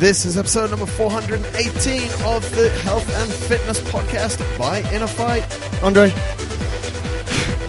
This is episode number 418 of the Health and Fitness Podcast by InnerFight. Andre?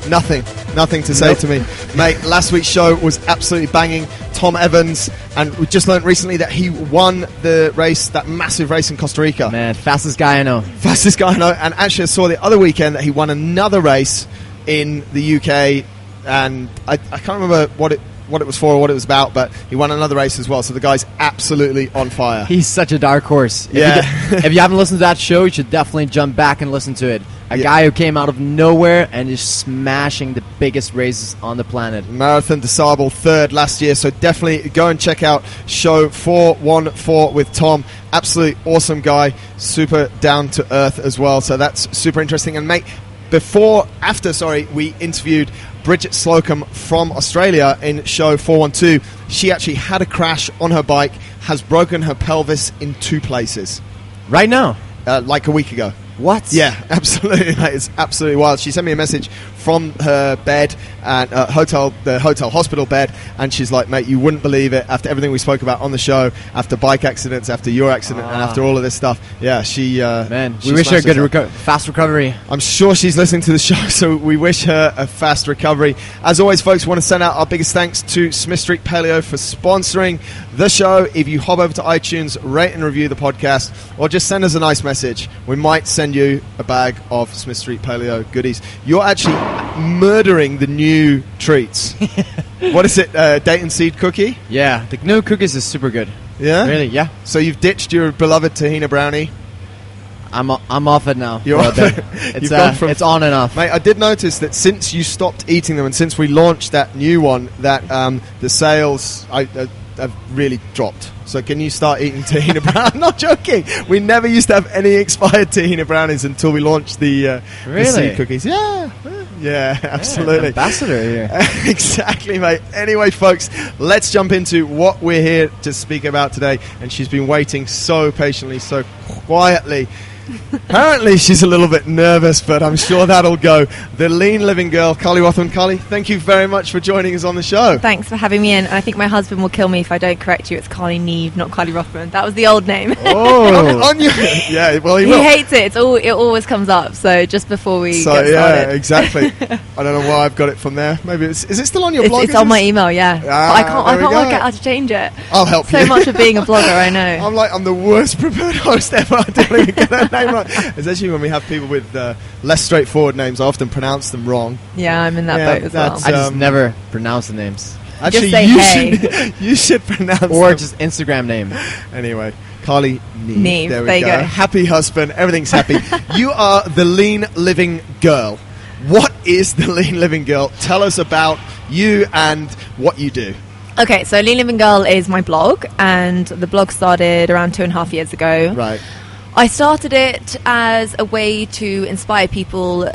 Nothing to say to me. Mate, last week's show was absolutely banging. Tom Evans, and we just learned recently that he won the race, that massive race in Costa Rica. Man, fastest guy I know. And actually I saw the other weekend that he won another race in the UK, and I can't remember what it was for or what it was about, but he won another race as well, so the guy's absolutely on fire. He's such a dark horse. If you haven't listened to that show, you should definitely jump back and listen to it. A guy who came out of nowhere and is smashing the biggest races on the planet. Marathon des Sables, third last year, so definitely go and check out show 414 with Tom. Absolutely awesome guy, super down to earth as well, so that's super interesting. And mate, we interviewed Bridget Slocum from Australia in show 412. She actually had a crash on her bike, has broken her pelvis in 2 places. Right now? Like a week ago. What? Yeah, absolutely. It's absolutely wild. She sent me a message from her bed, and the hospital bed, and she's like, mate, you wouldn't believe it, after everything we spoke about on the show, after bike accidents, after your accident, and after all of this stuff. Yeah, we wish her a good fast recovery. I'm sure she's listening to the show, so we wish her a fast recovery. As always, folks, we want to send out our biggest thanks to Smith Street Paleo for sponsoring the show. If you hop over to iTunes, rate and review the podcast, or just send us a nice message, we might send you a bag of Smith Street Paleo goodies. You're actually murdering the new treats. What is it? Date and seed cookie? Yeah, the new cookies is super good. Yeah? Really, yeah. So you've ditched your beloved tahina brownie? I'm off it now. You're off it? It's on and off. Mate, I did notice that since you stopped eating them and since we launched that new one, that the sales have really dropped. So can you start eating tahina brownies? I'm not joking. We never used to have any expired tahina brownies until we launched the seed cookies. Yeah, absolutely. Ambassador here. Exactly, mate. Anyway, folks, let's jump into what we're here to speak about today. And she's been waiting so patiently, so quietly. Apparently she's a little bit nervous, but I'm sure that'll go. The lean living girl, Carly Rothman. Carly, thank you very much for joining us on the show. Thanks for having me in. And I think my husband will kill me if I don't correct you. It's Carly Neave, not Carly Rothman. That was the old name. Oh, on you. Yeah, well, he will. He hates it. It always comes up. So just before we get started. Yeah, exactly. I don't know why I've got it from there. Maybe is it still on your blog? It's on my email, yeah. But I can't work out how to change it. I'll help you. So much for being a blogger, I know. I'm the worst prepared host ever. I don't even get that name right. Especially when we have people with less straightforward names, I often pronounce them wrong. Yeah, I'm in that boat as well. I just never pronounce the names. Actually, just say you should pronounce or them. Just Instagram name. Anyway, Carly Neave. There you go. Happy husband. Everything's happy. You are the lean living girl. What is the lean living girl? Tell us about you and what you do. Okay, so Lean Living Girl is my blog, and the blog started around 2.5 years ago. Right. I started it as a way to inspire people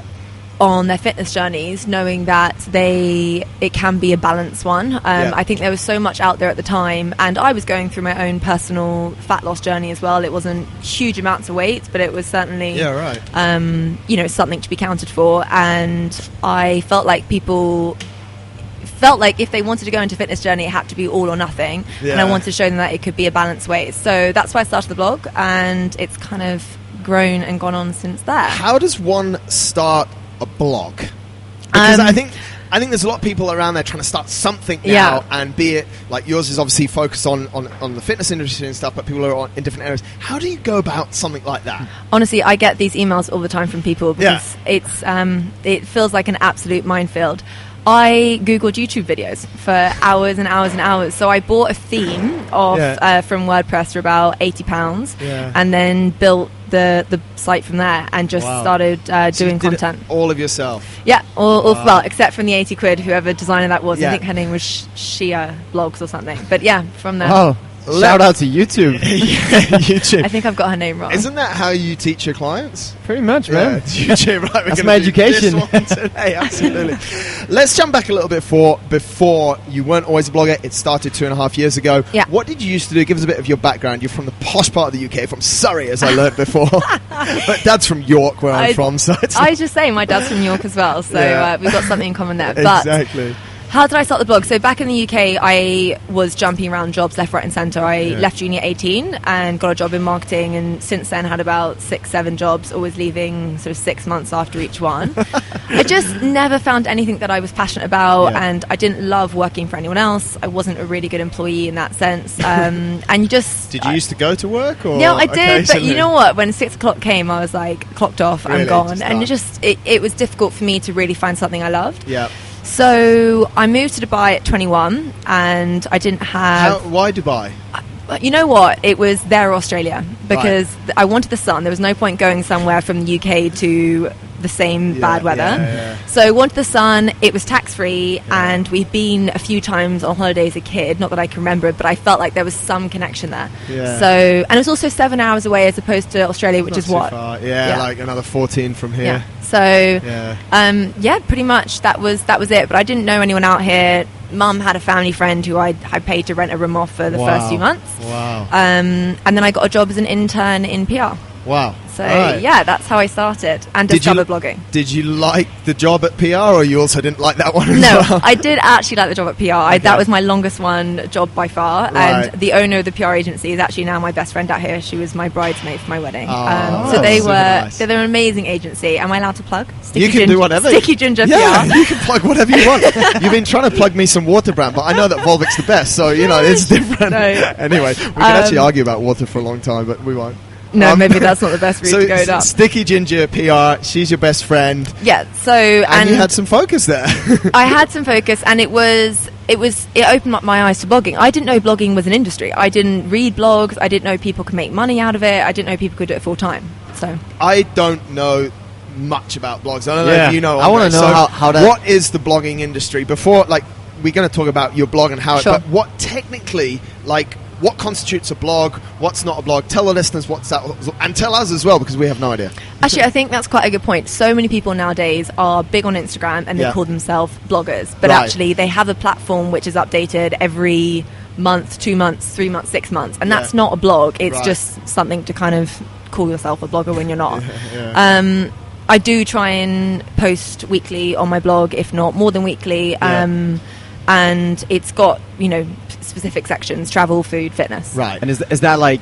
on their fitness journeys, knowing that it can be a balanced one. I think there was so much out there at the time, and I was going through my own personal fat loss journey as well. It wasn't huge amounts of weight, but it was certainly something to be counted for. And I felt like people felt like if they wanted to go into fitness journey, it had to be all or nothing. And I wanted to show them that it could be a balanced way. So that's why I started the blog, and it's kind of grown and gone on since there. How does one start a blog? Because I think there's a lot of people around there trying to start something now, and be it like yours is obviously focused on the fitness industry and stuff, but people are in different areas. How do you go about something like that? Honestly, I get these emails all the time from people because it feels like an absolute minefield. I googled YouTube videos for hours and hours and hours. So I bought a theme from WordPress for about £80, and then built the site from there, and just started doing content. All of yourself? Yeah, well, except from the 80 quid, whoever designer that was. I think her name was Shia Blogs or something. But yeah, from there. Oh. Shout out to YouTube. YouTube. I think I've got her name wrong. Isn't that how you teach your clients? Pretty much, man. It's YouTube, right? That's my education. This one today, absolutely. Let's jump back a little bit before you weren't always a blogger. It started 2.5 years ago. Yeah. What did you used to do? Give us a bit of your background. You're from the posh part of the UK, from Surrey, as I learned before. But Dad's from York, where I'm from. So I was just saying, my dad's from York as well. So we've got something in common there. But exactly. How did I start the blog? So back in the UK, I was jumping around jobs left, right and centre. I left uni at 18 and got a job in marketing, and since then had about 6-7 jobs, always leaving sort of 6 months after each one. I just never found anything that I was passionate about, and I didn't love working for anyone else. I wasn't a really good employee in that sense. And you just... Did you used to go to work? Or no, I did, but you know what? When 6 o'clock came, I was like, clocked off, really? I'm gone. Just And it was difficult for me to really find something I loved. Yeah. So I moved to Dubai at 21, and I didn't have... Why Dubai? You know what? It was there or Australia, because I wanted the sun. There was no point going somewhere from the UK to the same bad weather. So I wanted the sun. It was tax-free, and we've been a few times on holiday as a kid. Not that I can remember it, but I felt like there was some connection there. So, and it was also 7 hours away as opposed to Australia, which is what? Far. Yeah, like another 14 from here. Yeah. So, pretty much that was it. But I didn't know anyone out here. Mum had a family friend who I paid to rent a room off for the first few months. Wow. And then I got a job as an intern in PR. Wow. So, that's how I started and discovered blogging. Did you like the job at PR, or you also didn't like that one as well? I did actually like the job at PR. That was my longest job by far. And the owner of the PR agency is actually now my best friend out here. She was my bridesmaid for my wedding. So they're an amazing agency. Am I allowed to plug? You can do whatever. Sticky Ginger PR. You can plug whatever you want. You've been trying to plug me some water brand, but I know that Volvic's the best, so, it's different. No. Anyway, we can actually argue about water for a long time, but we won't. No, maybe that's not the best route to go down. Sticky Ginger PR, she's your best friend. Yeah, so... And you had some focus there. I had some focus, and it opened up my eyes to blogging. I didn't know blogging was an industry. I didn't read blogs. I didn't know people could make money out of it. I didn't know people could do it full time. So I don't know much about blogs. I don't know if you know. I want to know how that... What is the blogging industry? Before, we're going to talk about your blog and how sure. it... But what technically, what constitutes a blog? What's not a blog? Tell the listeners what's that, and tell us as well, because we have no idea. Actually, I think that's quite a good point. So many people nowadays are big on Instagram, and they call themselves bloggers, but actually they have a platform which is updated every month, 2 months, 3 months, 6 months, and that's not a blog. It's just something to kind of call yourself a blogger when you're not. I do try and post weekly on my blog, if not more than weekly. And it's got, specific sections: travel, food, fitness. Right. And is that like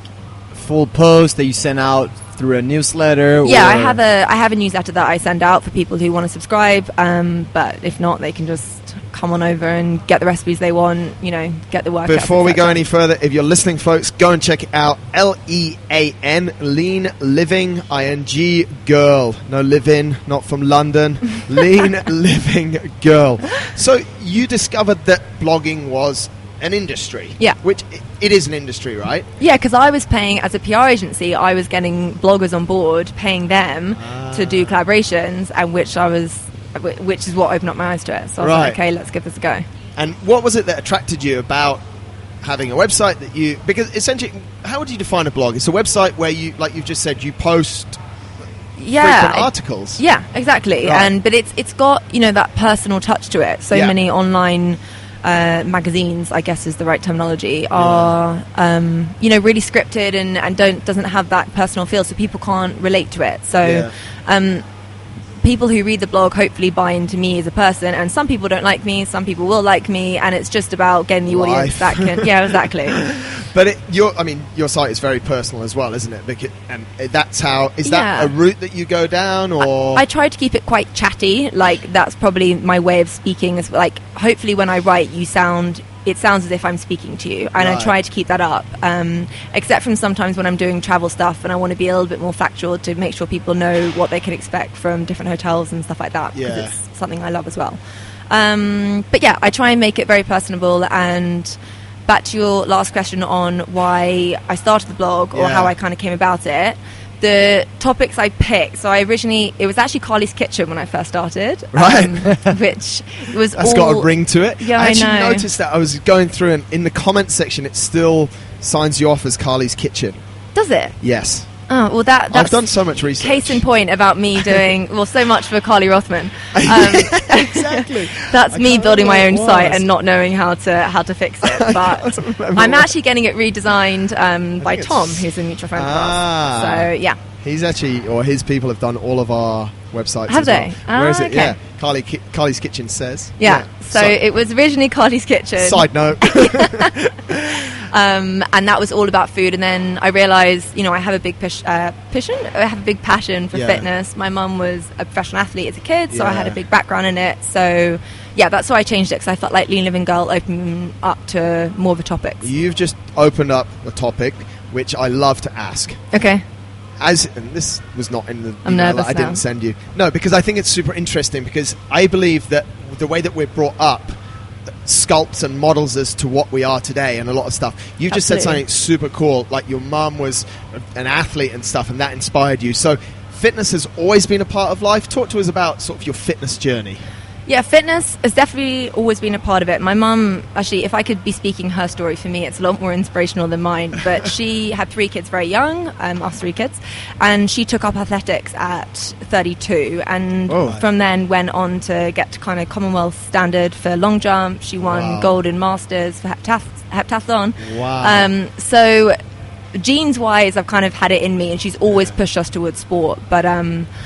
full post that you send out through a newsletter? Yeah, I have a newsletter that I send out for people who want to subscribe. But if not, they can just come on over and get the recipes they want. Get the workouts. Before we go any further, if you're listening, folks, go and check it out. LEAN, Lean Living, ING Girl. No, live in, not from London. Lean Living Girl. So you discovered that blogging was an industry. Yeah. Which it is an industry, right? Yeah, because I was paying, as a PR agency, I was getting bloggers on board, paying them to do collaborations, and which is what opened up my eyes to it. So I was like, okay, let's give this a go. And what was it that attracted you about having a website because essentially, how would you define a blog? It's a website where you, like you've just said, you post frequent articles. Yeah, exactly. Right. But it's got, that personal touch to it. So many online magazines, I guess is the right terminology, are really scripted and doesn't have that personal feel, so people can't relate to it. So people who read the blog hopefully buy into me as a person, and some people don't like me, some people will like me, and it's just about getting the audience that can exactly. But your site is very personal as well, isn't it? And that's how... Is that a route that you go down, or...? I try to keep it quite chatty. That's probably my way of speaking. Hopefully when I write, it sounds as if I'm speaking to you, and I try to keep that up, except from sometimes when I'm doing travel stuff and I want to be a little bit more factual to make sure people know what they can expect from different hotels and stuff like that, because it's something I love as well. But I try and make it very personable. And back to your last question on why I started the blog or how I kind of came about it, the topics I picked. So it was actually Carly's Kitchen when I first started, which was that's got a ring to it. Yeah, I actually know. noticed that I was going through, and in the comments section, it still signs you off as Carly's Kitchen. Does it? Yes. Oh, well, that's I've done so much research. Case in point about me doing so much for Carly Rothman. Exactly. That's me building my own site and not knowing how to fix it. But I'm actually getting it redesigned by Tom, who's a mutual friend of ours. So yeah, he's actually, or his people have done all of our websites. Have they? Well. Where is it? Okay. Yeah, Carly's Kitchen says. Yeah. So it was originally Carly's Kitchen. Side note. And that was all about food. And then I realised, I have a big passion for fitness. My mum was a professional athlete as a kid, so I had a big background in it. So yeah, that's why I changed it, because I felt like Lean Living Girl opened up to more of a topic. You've just opened up a topic which I love to ask. Okay. And this was not in the I'm email nervous that I didn't now. send you. No, because I think it's super interesting, because I believe that the way that we're brought up sculpts and models us to what we are today, and a lot of stuff. You've just said something super cool, like your mum was an athlete and stuff, and that inspired you. So fitness has always been a part of life. Talk to us about sort of your fitness journey. Yeah, fitness has definitely always been a part of it. My mum, actually, if I could be speaking her story, for me, it's a lot more inspirational than mine. But she had 3 kids very young, us 3 kids, and she took up athletics at 32. And from then went on to get to kind of Commonwealth standard for long jump. She won gold in masters for heptathlon. Wow. So genes-wise, I've kind of had it in me, and she's always pushed us towards sport. But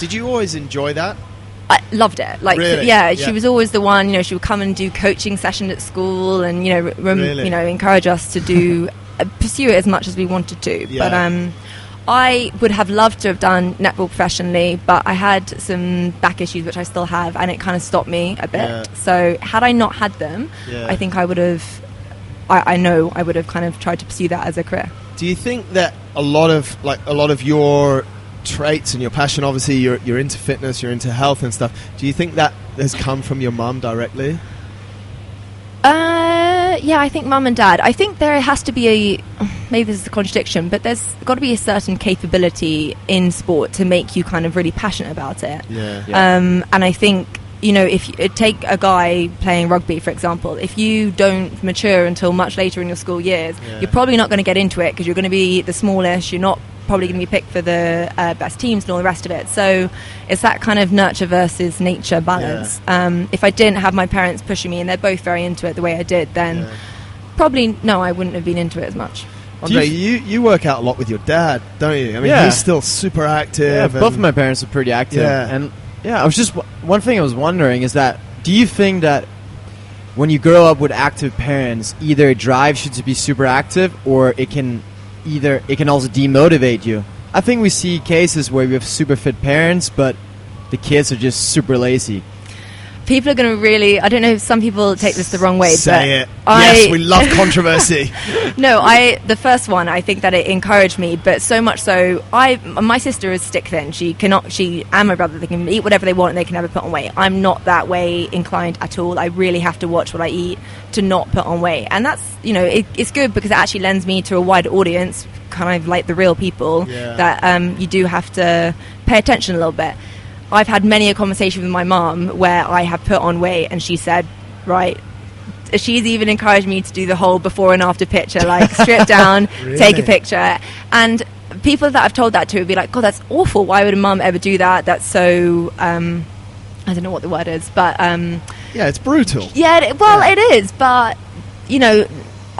did you always enjoy that? I loved it. Like, really? Yeah, she was always the one. She would come and do coaching session at school, and Really? Encourage us to do pursue it as much as we wanted to. Yeah. But I would have loved to have done netball professionally, but I had some back issues, which I still have, and it kind of stopped me a bit. Yeah. So had I not had them, I think I would have. I know I would have kind of tried to pursue that as a career. Do you think that a lot of your traits and your passion, obviously you're into fitness, you're into health and stuff, do you think that has come from your mum directly? Yeah, I think mum and dad. I think there has to be maybe this is a contradiction, but there's got to be a certain capability in sport to make you kind of really passionate about it. Yeah. And I think, if you take a guy playing rugby, for example, if you don't mature until much later in your school years, you're probably not going to get into it, because you're going to be the smallest, you're not probably going to be picked for the best teams and all the rest of it. So it's that kind of nurture versus nature balance. If I didn't have my parents pushing me, and they're both very into it the way I did, then probably no, I wouldn't have been into it as much. Andre, you work out a lot with your dad, don't you? I mean, he's still super active. Yeah, both of my parents are pretty active. Yeah. And I was just, one thing I was wondering is that, do you think that when you grow up with active parents, either it drives you to be super active, or it can also demotivate you? I think we see cases where we have super fit parents, but the kids are just super lazy. People are going to really, I don't know if some people take this the wrong way. Say it. But Yes, we love controversy. No, the first one, I think that it encouraged me, but so much so, my sister is stick thin. She and my brother, they can eat whatever they want and they can never put on weight. I'm not that way inclined at all. I really have to watch what I eat to not put on weight. And that's, it's good, because it actually lends me to a wider audience, kind of like the real people, that you do have to pay attention a little bit. I've had many a conversation with my mom where I have put on weight, and she said, right, she's even encouraged me to do the whole before and after picture, like strip down, Really? take a picture. And people that I've told that to would be like, God, that's awful. Why would a mum ever do that? That's so, I don't know what the word is, but... yeah, it's brutal. Yeah, it is, but,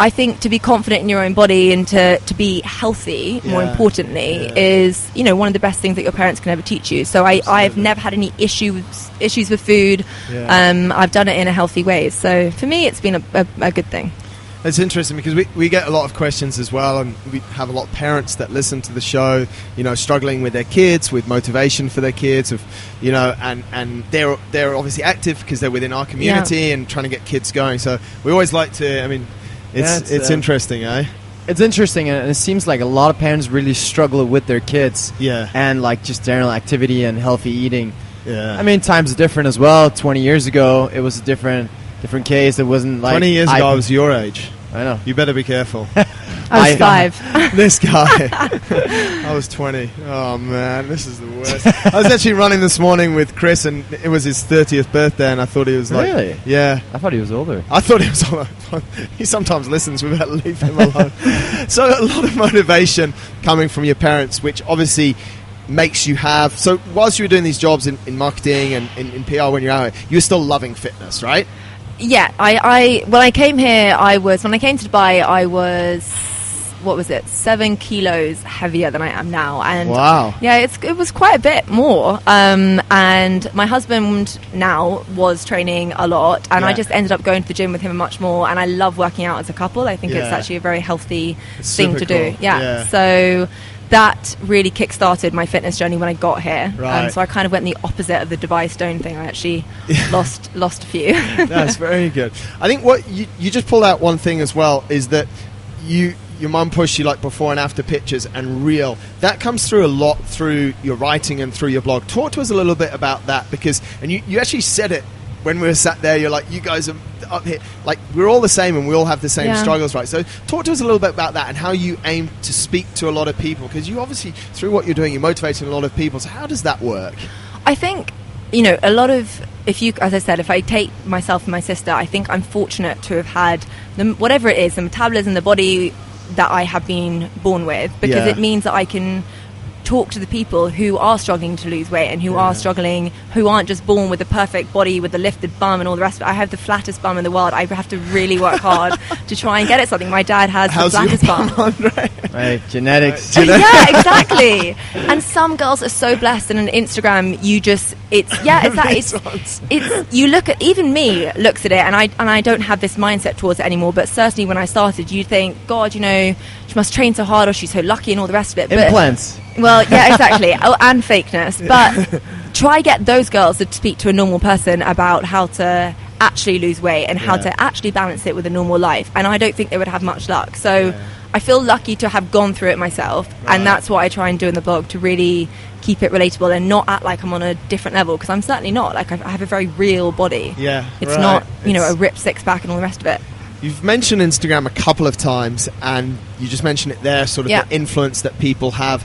I think to be confident in your own body and to be healthy, more importantly, is, one of the best things that your parents can ever teach you. So I've never had any issues with food. I've done it in a healthy way. So for me, it's been a good thing. It's interesting, because we get a lot of questions as well, and we have a lot of parents that listen to the show, struggling with their kids, with motivation for their kids, and they're obviously active because they're within our community and trying to get kids going. So we always like to, it's interesting, eh? It's interesting, and it seems like a lot of parents really struggle with their kids. Yeah. And like just general activity and healthy eating. Yeah. I mean, times are different as well. 20 years ago, it was a different case. It wasn't like 20 years ago, I was your age. I know. You better be careful. I was 5. This guy. I was 20. Oh, man, this is the worst. I was actually running this morning with Chris, and it was his 30th birthday, and I thought he was like... Really? Yeah. I thought he was older. I thought he was older. He sometimes listens. We better leave him alone. So a lot of motivation coming from your parents, which obviously makes you have... So whilst you were doing these jobs in marketing and in PR when you're out, you were still loving fitness, right? Yeah, when I came here, when I came to Dubai, I was what was it, 7 kilos heavier than I am now. And wow. Yeah, it was quite a bit more. And my husband now was training a lot, and I just ended up going to the gym with him much more. And I love working out as a couple. I think it's actually a very healthy thing to do. Cool. Yeah. So that really kick-started my fitness journey when I got here. Right. So I kind of went the opposite of the Dubai Stone thing. I actually lost a few. That's very good. I think what you just pulled out one thing as well is that your mum pushed you like before and after pictures and real. That comes through a lot through your writing and through your blog. Talk to us a little bit about that, because, and you actually said it when we were sat there, you're like, you guys are up here, like, we're all the same and we all have the same struggles, right? So talk to us a little bit about that and how you aim to speak to a lot of people, because you obviously, through what you're doing, you're motivating a lot of people. So how does that work? I think, you know, a lot of, as I said, if I take myself and my sister, I think I'm fortunate to have had whatever it is, the metabolism, the body that I have been born with, because it means that I can talk to the people who are struggling to lose weight and who are struggling, who aren't just born with the perfect body with the lifted bum and all the rest of it. I have the flattest bum in the world. I have to really work hard to try and get it something. My dad has the flattest bum. Right, genetics. Yeah, exactly. And some girls are so blessed, and on Instagram it's you look at, even me looks at it, and I don't have this mindset towards it anymore, but certainly when I started, you think, God, you know, she must train so hard, or she's so lucky and all the rest of it. Implants. Well, yeah, exactly. And fakeness. But try get those girls to speak to a normal person about how to actually lose weight and how to actually balance it with a normal life. And I don't think they would have much luck. So I feel lucky to have gone through it myself. Right. And that's what I try and do in the blog, to really keep it relatable and not act like I'm on a different level, because I'm certainly not. Like, I have a very real body. Yeah, it's not, you know, a ripped six-pack and all the rest of it. You've mentioned Instagram a couple of times, and you just mentioned it there, sort of the influence that people have.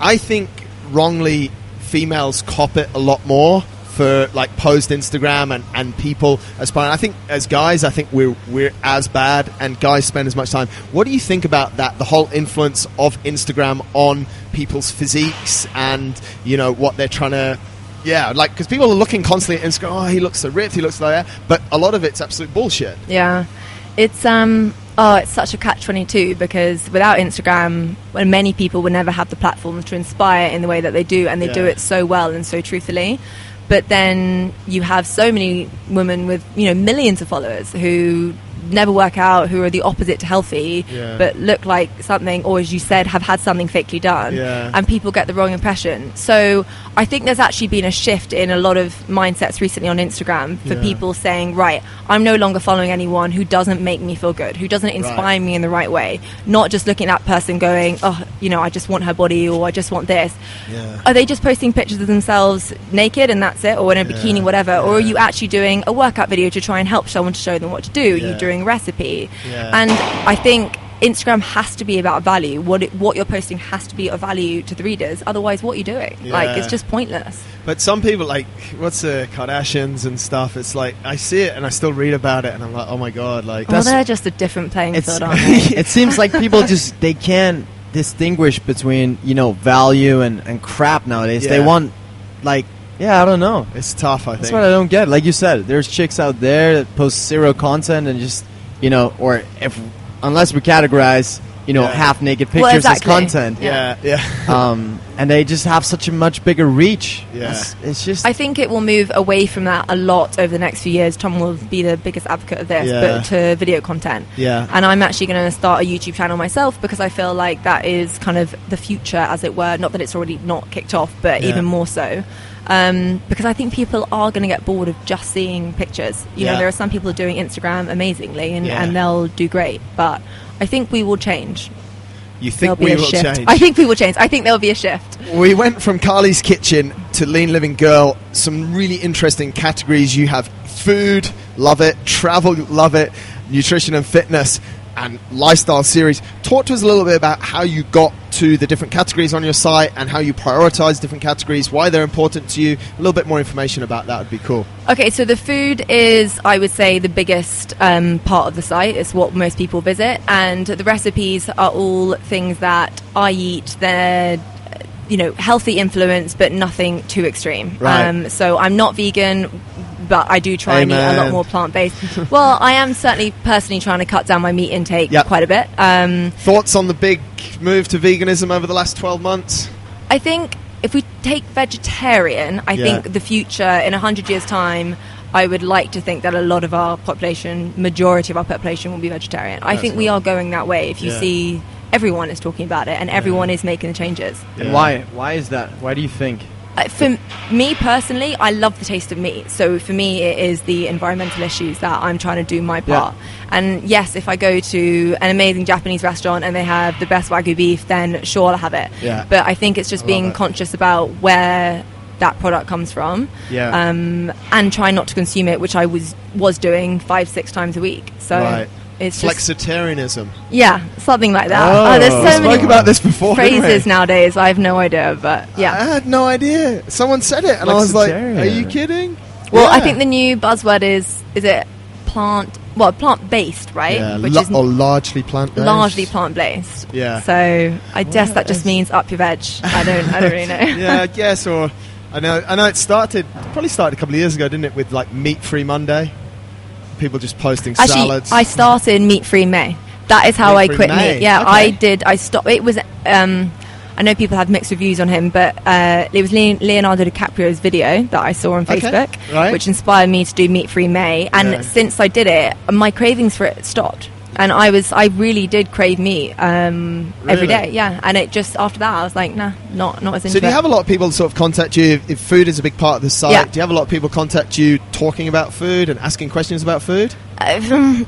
I think wrongly females cop it a lot more for like post Instagram and people aspiring. I think as guys, I think we're as bad, and guys spend as much time. What do you think about that? The whole influence of Instagram on people's physiques and, you know, what they're trying to. Yeah, like, because people are looking constantly at Instagram. Oh, he looks so ripped. He looks like that. But a lot of it's absolute bullshit. Yeah, it's it's such a catch-22, because without Instagram, when many people would never have the platforms to inspire in the way that they do, and they do it so well and so truthfully. But then you have so many women with, you know, millions of followers who never work out, who are the opposite to healthy, but look like something, or as you said, have had something fakely done, and people get the wrong impression. So I think there's actually been a shift in a lot of mindsets recently on Instagram for people saying, right, I'm no longer following anyone who doesn't make me feel good, who doesn't inspire me in the right way, not just looking at that person going, oh, you know, I just want her body, or I just want this. Are they just posting pictures of themselves naked and that's it, or in a bikini, whatever, or are you actually doing a workout video to try and help someone, to show them what to do? You're doing a recipe. And I think Instagram has to be about value. What you're posting has to be of value to the readers, otherwise what are you doing? Like, it's just pointless. But some people, like, what's the Kardashians and stuff, it's like, I see it and I still read about it and I'm like, oh my god, like, well, they're just a different playing field, aren't they? It seems like people just, they can't distinguish between, you know, value and crap nowadays. They want, like, I don't know. It's tough, I think. That's what I don't get. Like you said, there's chicks out there that post zero content and just, you know, or unless we categorize, you know, half-naked pictures as content. And they just have such a much bigger reach. It's just, I think it will move away from that a lot over the next few years. Tom will be the biggest advocate of this, but to video content. And I'm actually going to start a YouTube channel myself, because I feel like that is kind of the future, as it were. Not that it's already not kicked off, but even more so. Because I think people are going to get bored of just seeing pictures. You know, there are some people doing Instagram amazingly, and they'll do great. But I think we will change. You think we will change? I think we will change. I think there will be a shift. We went from Carly's Kitchen to Lean Living Girl. Some really interesting categories. You have food, love it. Travel, love it. Nutrition and fitness, and lifestyle series. Talk to us a little bit about how you got to the different categories on your site and how you prioritize different categories, why they're important to you. A little bit more information about that would be cool. Okay, so the food is, I would say, the biggest part of the site. It's what most people visit, and the recipes are all things that I eat. They're, you know, healthy influence, but nothing too extreme. So I'm not vegan. but I do try and eat a lot more plant-based. Well, I am certainly personally trying to cut down my meat intake quite a bit. Thoughts on the big move to veganism over the last 12 months? I think if we take vegetarian, I think the future, in 100 years' time, I would like to think that a lot of our population, majority of our population, will be vegetarian. I think we are going that way. If you see, everyone is talking about it, and everyone is making the changes. And why is that? Why do you think? For me personally, I love the taste of meat. So for me, it is the environmental issues that I'm trying to do my part. And yes, if I go to an amazing Japanese restaurant and they have the best Wagyu beef, then sure, I'll have it. But I think it's just being conscious about where that product comes from, and try not to consume it, which I was doing 5-6 times a week. So it's flexitarianism. Something like that. There's so many spoke about this before, phrases nowadays. I have no idea, but I had no idea. Someone said it, and I was like, "Are you kidding?" Well, I think the new buzzword is it plant-based, right? Yeah, which is largely plant-based. Largely plant-based. Yeah. So I guess that just means up your veg. I don't really know. I guess, or I know it probably started a couple of years ago, didn't it, with like Meat-Free Monday? People just posting salads. I started Meat-Free May. That is how I quit meat. Yeah, okay. I stopped. It was. I know people have mixed reviews on him, but it was Leonardo DiCaprio's video that I saw on Facebook, which inspired me to do Meat-Free May. And since I did it, my cravings for it stopped. And I really did crave meat every day, and it just, after that, I was like, nah, not as into it. So do you have a lot of people sort of contact you, if food is a big part of the site, do you have a lot of people contact you talking about food and asking questions about food?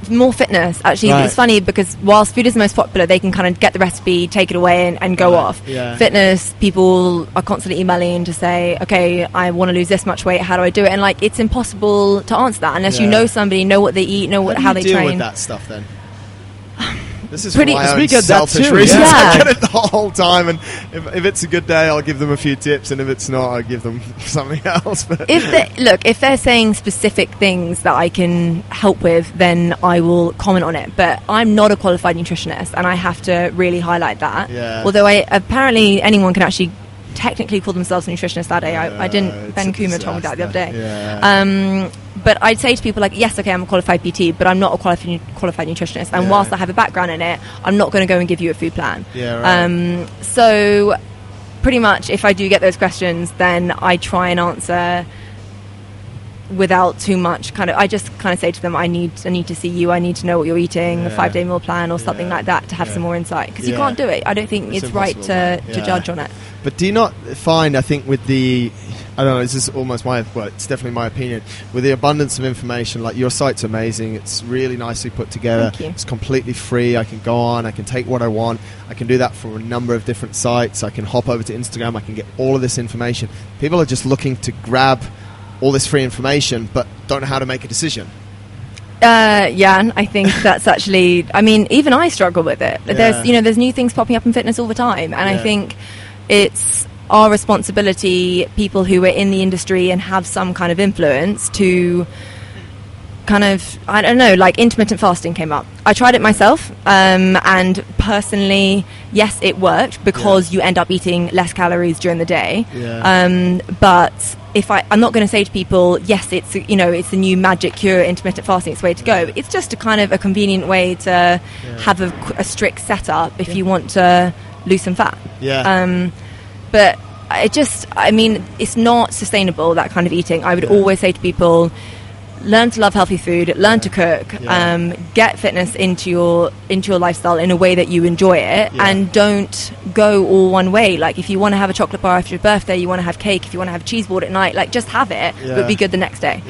More fitness, actually. It's funny because whilst food is the most popular, they can kind of get the recipe, take it away and go off. Fitness, people are constantly emailing to say, okay, I want to lose this much weight, how do I do it? And like, it's impossible to answer that unless you know somebody, know what they eat, know how they train. How do you deal with that stuff then? This is pretty selfish reasons. I get it the whole time, and if it's a good day, I'll give them a few tips, and if it's not, I'll give them something else. But if they're saying specific things that I can help with, then I will comment on it. But I'm not a qualified nutritionist, and I have to really highlight that. Although apparently anyone can actually technically call themselves a nutritionist that day. I didn't. Ben Kuma told me that the other day. But I'd say to people like, yes, okay, I'm a qualified PT, but I'm not a qualified nutritionist. And whilst I have a background in it, I'm not going to go and give you a food plan. So pretty much, if I do get those questions, then I try and answer without too much I just say to them, I need to see you, I need to know what you're eating, a 5-day meal plan or something like that, to have some more insight, because you can't do it. I don't think it's right to judge on it. But do you not find, I think with the, I don't know, this is almost it's definitely my opinion, with the abundance of information, like your site's amazing, it's really nicely put together, it's completely free, I can go on, I can take what I want, I can do that for a number of different sites, I can hop over to Instagram, I can get all of this information. People are just looking to grab all this free information, but don't know how to make a decision. I think that's actually, I mean, even I struggle with it. There's new things popping up in fitness all the time, and I think it's our responsibility, people who are in the industry and have some kind of influence, to kind of, I don't know, like intermittent fasting came up. I tried it myself, and personally, yes, it worked because you end up eating less calories during the day. But if I'm not going to say to people, yes, it's the new magic cure, intermittent fasting, it's the way to go. It's just a convenient way to have a strict setup if you want to lose some fat. But it's not sustainable, that kind of eating. I would always say to people, learn to love healthy food, learn to cook, get fitness into your lifestyle in a way that you enjoy it, and don't go all one way. Like, if you want to have a chocolate bar after your birthday, you want to have cake, if you want to have cheese board at night, like, just have it, but be good the next day.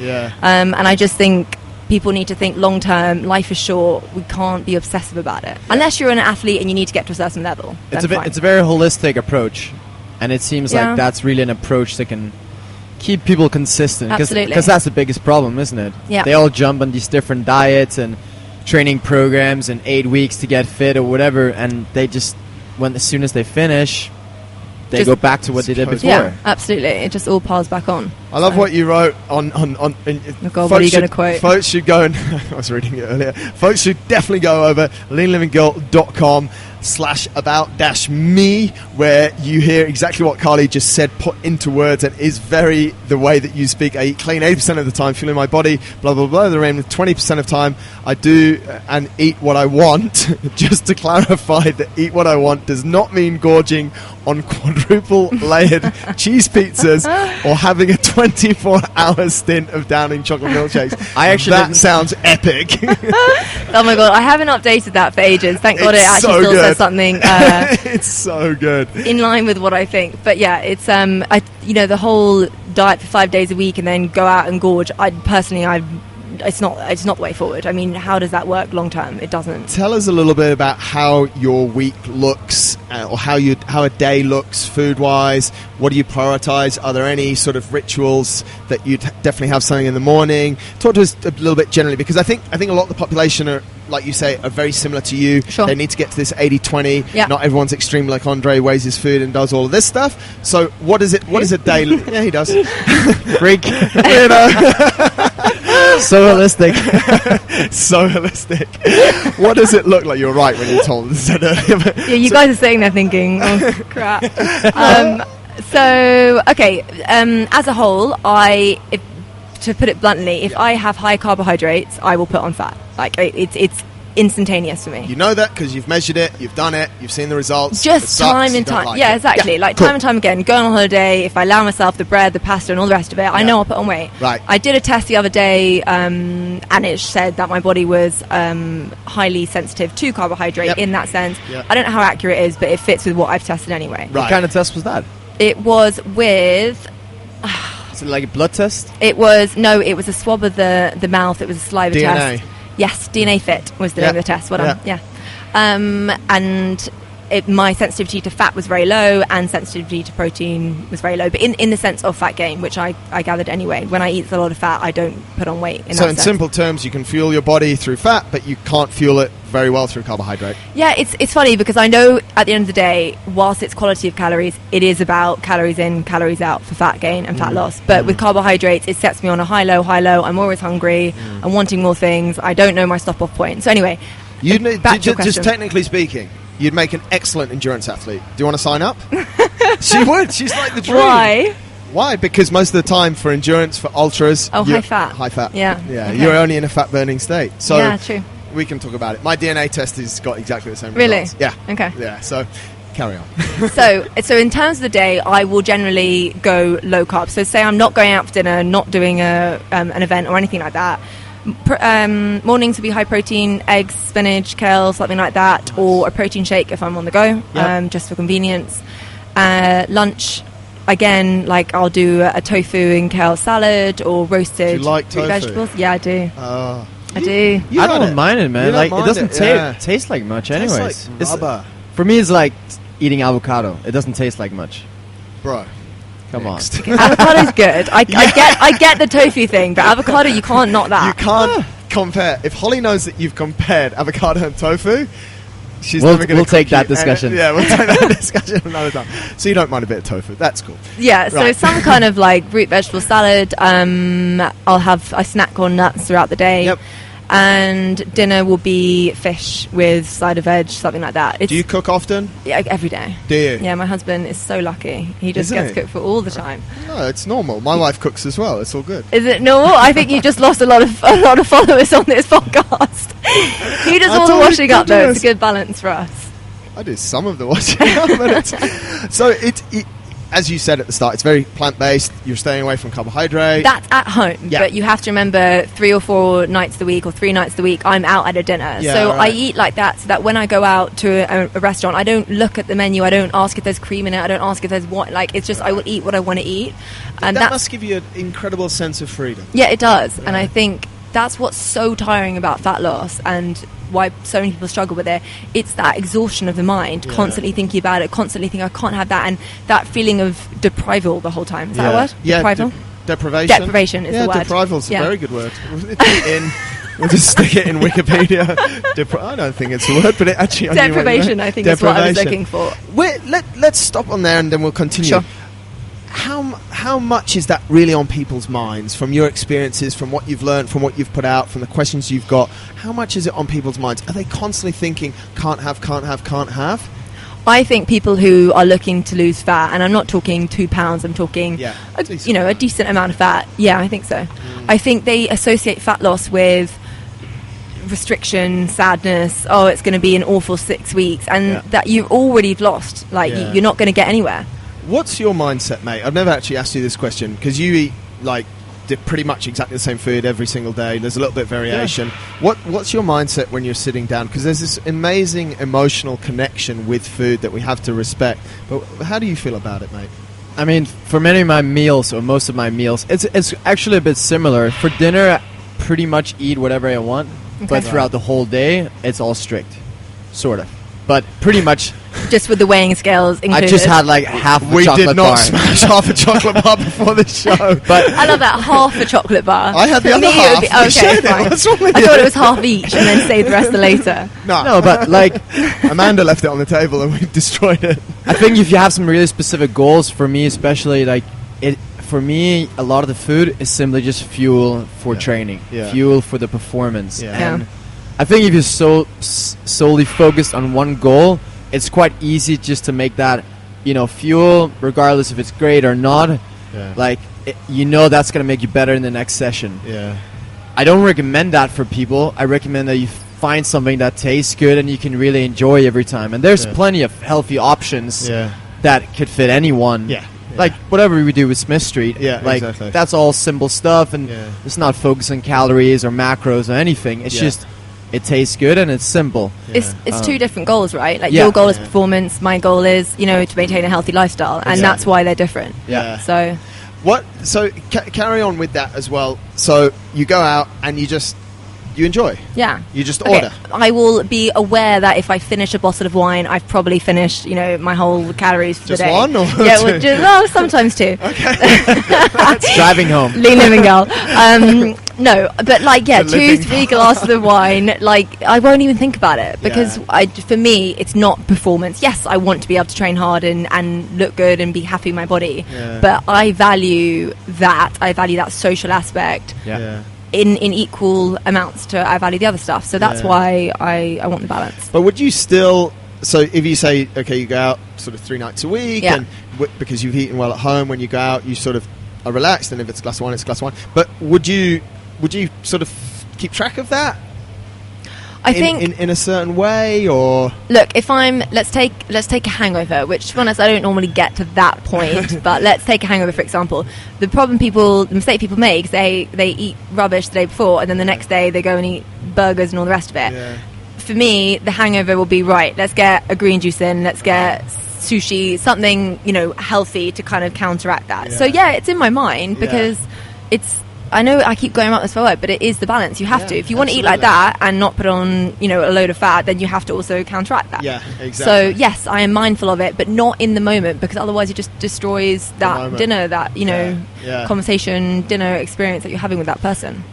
And I just think people need to think long term. Life is short. We can't be obsessive about it unless you're an athlete and you need to get to a certain level. It's a very holistic approach, and it seems like that's really an approach that can keep people consistent, because that's the biggest problem, isn't it? They all jump on these different diets and training programs and 8 weeks to get fit or whatever, and they just, as soon as they finish, they go back to what they did before. Yeah, absolutely. It just all piles back on. I love what you wrote on oh God, what are you going to quote? Folks should go and I was reading it earlier. Folks should definitely go over leanlivinggirl.com patreon.com/about-me, where you hear exactly what Carly just said put into words, and is very the way that you speak. I eat clean 80% of the time, fueling my body, blah, blah, blah. The remaining 20% of time, I do and eat what I want. Just to clarify, that eat what I want does not mean gorging on quadruple layered cheese pizzas or having a 24-hour stint of downing chocolate milkshakes. That sounds epic. Oh my god, I haven't updated that for ages. Thank God it actually still says something. It's so good. In line with what I think. But yeah, it's the whole diet for 5 days a week and then go out and gorge. It's not the way forward. I mean, how does that work long term? It doesn't. Tell us a little bit about how your week looks, or how a day looks food wise. What do you prioritize? Are there any sort of rituals that you definitely have something in the morning? Talk to us a little bit generally, because I think a lot of the population are, like you say, are very similar to you. Sure. They need to get to this 80-20. Yeah. Not everyone's extreme like Andre, weighs his food and does all of this stuff. So what is a day? Yeah, he does. Freak. You know. So holistic. So holistic. What does it look like? You're right when you told us that earlier. Yeah, you guys are sitting there thinking, oh crap. As a whole, to put it bluntly, if I have high carbohydrates, I will put on fat. Like it's instantaneous for me. You know that because you've measured it, you've done it, you've seen the results. Just time and time. Yeah, exactly. Like time and time again, going on holiday, if I allow myself the bread, the pasta and all the rest of it, I know I'll put on weight. Right. I did a test the other day, and it said that my body was highly sensitive to carbohydrate in that sense. Yep. I don't know how accurate it is, but it fits with what I've tested anyway. Right. What kind of test was that? It was with... Is it like a blood test? It was a swab of the mouth. It was a saliva DNA. test. Yes, DNA Fit was the name of the test. And my sensitivity to fat was very low, and sensitivity to protein was very low. But in the sense of fat gain, which I gathered anyway. When I eat a lot of fat, I don't put on weight. So in simple terms, you can fuel your body through fat, but you can't fuel it very well through carbohydrate. Yeah, it's funny because I know at the end of the day, whilst it's quality of calories, it is about calories in, calories out for fat gain and fat loss. But with carbohydrates, it sets me on a high, low. I'm always hungry. I'm wanting more things. I don't know my stop-off point. So anyway, back to your question. Just technically speaking, you'd make an excellent endurance athlete. Do you want to sign up? She would. She's like the dream. Why? Why? Because most of the time for endurance, for ultras... high fat. High fat. Yeah. Okay. You're only in a fat-burning state. So yeah, true. We can talk about it. My DNA test has got exactly the same Really? results. Yeah. Okay. Yeah, so carry on. So in terms of the day, I will generally go low carb. So say I'm not going out for dinner, not doing an event or anything like that. Mornings will be high protein, eggs, spinach, kale, something like that, or a protein shake if I'm on the go, just for convenience. Lunch, again, like I'll do a tofu and kale salad or roasted Do you like tofu? vegetables. Yeah, I do. Oh. I do. I don't mind it, man. Like it doesn't yeah. taste like much, Tastes anyways. like rubber. For me, it's like eating avocado. It doesn't taste like much. Bro. Come on. Avocado's good. I get the tofu thing, but avocado, you can't knock that. You can't compare. If Holly knows that you've compared avocado and tofu, she's We'll never going to take that discussion. Yeah, we'll take that discussion another time. So you don't mind a bit of tofu. That's cool. Yeah, so Right. some kind of like root vegetable salad. I snack on nuts throughout the day. Yep. And dinner will be fish with side of veg, something like that. Do you cook often? Yeah, every day. Do you? Yeah, my husband is so lucky. He just Isn't gets he? cooked for all the time. No, it's normal. My wife cooks as well. It's all good. Is it normal? I think you just lost a lot of followers on this podcast. He does all the washing up though. It's a good balance for us. I do some of the washing up, but it as you said at the start, it's very plant-based. You're staying away from carbohydrate. That's at home, Yeah. but you have to remember 3 or 4 nights a week or 3 nights a week I'm out at a dinner. Yeah, so right. I eat like that so that when I go out to a restaurant, I don't look at the menu, I don't ask if there's cream in it, I don't ask if there's what, like it's just I will eat what I want to eat. And that that's, must give you an incredible sense of freedom. yeah, it does. And I think that's what's so tiring about fat loss and why so many people struggle with it. It's that exhaustion of the mind, constantly thinking about it, constantly thinking I can't have that, and that feeling of deprival the whole time. Is that a word? Yeah, Deprival? deprivation. Deprivation is the word. Deprival's a Yeah. very good word. We'll just stick it in Wikipedia. I don't think it's a word, but it actually... Deprivation, I think, is what I was looking for. Let's stop on there and then we'll continue. Sure. How how much is that really on people's minds from your experiences, from what you've learned, from what you've put out, from the questions you've got? How much is it on people's minds? Are they constantly thinking, can't have, can't have, can't have? I think people who are looking to lose fat, and I'm not talking 2 pounds, I'm talking, a decent amount of fat. Yeah, I think so. I think they associate fat loss with restriction, sadness. Oh, it's going to be an awful 6 weeks, and that you've already lost. Like, you're not going to get anywhere. What's your mindset, mate? I've never actually asked you this question, because you eat, like, pretty much exactly the same food every single day. There's a little bit of variation. What's your mindset when you're sitting down? Because there's this amazing emotional connection with food that we have to respect. But how do you feel about it, mate? I mean, for many of my meals, or most of my meals, it's actually a bit similar. For dinner, I pretty much eat whatever I want, but throughout the whole day, it's all strict, sort of. But pretty much... Just with the weighing scales included. I just had like half a chocolate bar. We did not smash half a chocolate bar before the show. But I love that, half a chocolate bar. I had the other half. Okay, fine. What's wrong with I you? thought it was half each and then saved the rest for later. No, but like... Amanda left it on the table and we destroyed it. I think if you have some really specific goals, for me especially, like... For me, a lot of the food is simply just fuel for training. Fuel for the performance. And I think if you're solely focused on one goal, it's quite easy just to make that, fuel, regardless if it's great or not. Like, that's going to make you better in the next session. I don't recommend that for people. I recommend that you find something that tastes good and you can really enjoy every time. And there's plenty of healthy options that could fit anyone. Like whatever we do with Smith Street, that's all simple stuff, and it's not focused on calories or macros or anything. It's just it tastes good and it's simple. It's two different goals, right? Like your goal is performance, my goal is to maintain a healthy lifestyle, and that's why they're different. So carry on with that as well. So you go out and you enjoy. You just order. I will be aware that if I finish a bottle of wine, I've probably finished, my whole calories for the day. Just one or two? Sometimes two. Okay. That's driving home. Lean living girl. No, but 2-3 glasses of wine, I won't even think about it because for me, it's not performance. Yes, I want to be able to train hard and look good and be happy with my body, but I value that. I value that social aspect. In equal amounts to I value the other stuff. So that's why I want the balance. But would you still... So if you say, okay, you go out sort of 3 nights a week, and because you've eaten well at home, when you go out, you sort of are relaxed, and if it's a glass of wine, it's a glass of wine. But would you sort of keep track of that? I think in a certain way, or look, if let's take a hangover, which to be honest I don't normally get to that point, but let's take a hangover for example. The mistake people make is they eat rubbish the day before and then the next day they go and eat burgers and all the rest of it. For me, the hangover will be right. Let's get a green juice in. Let's get sushi, something healthy to kind of counteract that. So it's in my mind because it's. I know I keep going about this for a while, but it is the balance. You have to. If you want to eat like that and not put on, a load of fat, then you have to also counteract that. Yeah, exactly. So, yes, I am mindful of it, but not in the moment, because otherwise it just destroys that dinner, that, conversation, dinner experience that you're having with that person.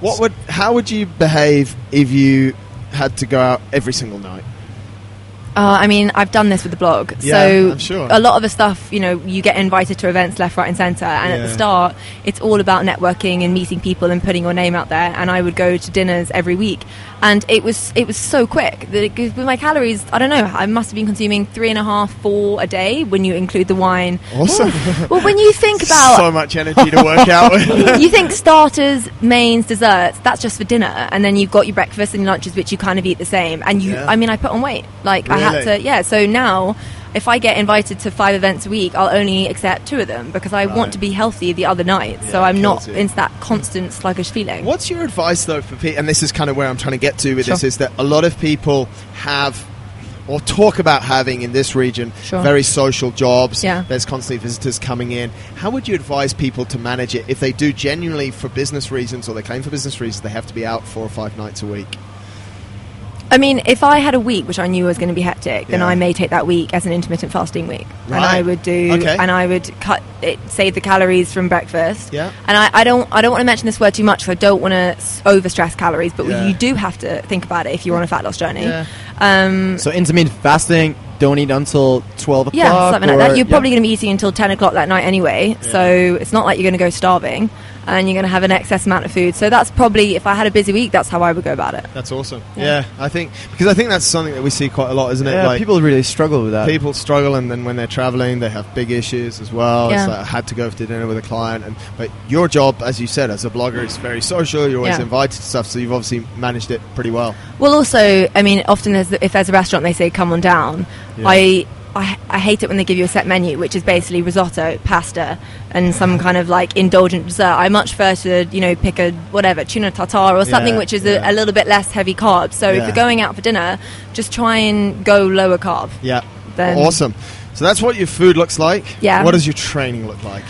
How would you behave if you had to go out every single night? I mean, I've done this with the blog. So I'm sure. A lot of the stuff, you get invited to events left, right and centre. And at the start, it's all about networking and meeting people and putting your name out there. And I would go to dinners every week. And it was so quick. With my calories, I don't know, I must have been consuming 3.5, 4 a day when you include the wine. Awesome. Well, when you think about... So much energy to work out with. You think starters, mains, desserts, that's just for dinner. And then you've got your breakfast and your lunches, which you kind of eat the same. And I put on weight. Really? I had to, so now... If I get invited to 5 events a week, I'll only accept 2 of them because I want to be healthy the other night. So I'm not into that constant sluggish feeling. What's your advice, though, for people? And this is kind of where I'm trying to get to with this, is that a lot of people have or talk about having in this region very social jobs. There's constantly visitors coming in. How would you advise people to manage it if they do genuinely for business reasons, or they claim for business reasons they have to be out 4 or 5 nights a week? I mean, if I had a week which I knew was going to be hectic, then I may take that week as an intermittent fasting week, and I would and I would save the calories from breakfast. And I don't want to mention this word too much, because I don't want to overstress calories, but you do have to think about it if you're on a fat loss journey. So intermittent fasting don't eat until 12 o'clock? Yeah, something like that. You're probably going to be eating until 10 o'clock that night anyway, so it's not like you're going to go starving and you're going to have an excess amount of food. So that's probably, if I had a busy week, that's how I would go about it. That's awesome. Yeah, I think that's something that we see quite a lot, isn't it? Yeah, like, people really struggle with that. People struggle, and then when they're traveling, they have big issues as well. Yeah. It's like, I had to go to dinner with a client, but your job, as you said, as a blogger, is very social. You're always invited to stuff, so you've obviously managed it pretty well. Well, also, I mean, often if there's a restaurant, they say, come on down. Yeah. I hate it when they give you a set menu, which is basically risotto, pasta, and some kind of like indulgent dessert. I much prefer to, pick a tuna tartare or something which is a little bit less heavy carb. So if you're going out for dinner, just try and go lower carb. Yeah. Awesome. So that's what your food looks like. Yeah. What does your training look like?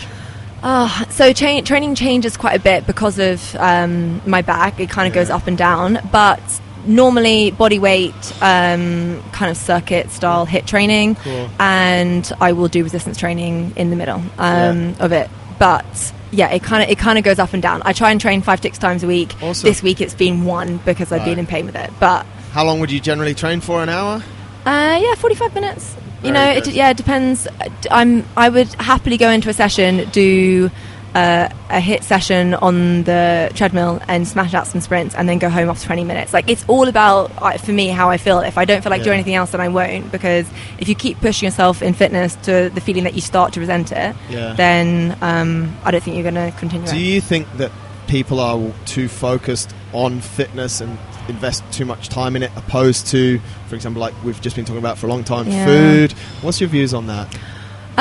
So training changes quite a bit because of my back. It kind of goes up and down, but normally body weight, kind of circuit style HIIT training, and I will do resistance training in the middle of it. But it kind of goes up and down. I try and train 5-6 times a week. Awesome. This week it's been 1 because I've been in pain with it. But how long would you generally train for? An hour? 45 minutes. Very good. It depends. I would happily go into a session, do a HIIT session on the treadmill and smash out some sprints and then go home after 20 minutes. Like, it's all about, for me, how I feel. If I don't feel like doing anything else, then I won't, because if you keep pushing yourself in fitness to the feeling that you start to resent it, then I don't think you're going to continue. Do you think that people are too focused on fitness and invest too much time in it, opposed to, for example, like we've just been talking about for a long time, food? What's your views on that?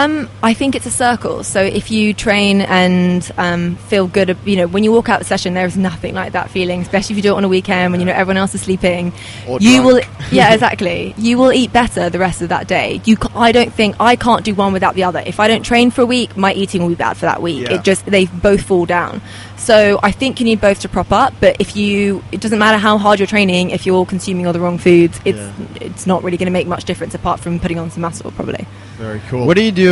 I think it's a circle. So if you train and feel good, when you walk out the session, there is nothing like that feeling, especially if you do it on a weekend when everyone else is sleeping. Or you drunk. will, exactly. You will eat better the rest of that day. I can't do one without the other. If I don't train for a week, my eating will be bad for that week. Yeah. They both fall down. So I think you need both to prop up. But it doesn't matter how hard you're training, if you're consuming all the wrong foods, it's not really going to make much difference apart from putting on some muscle, probably. Very cool. What do you do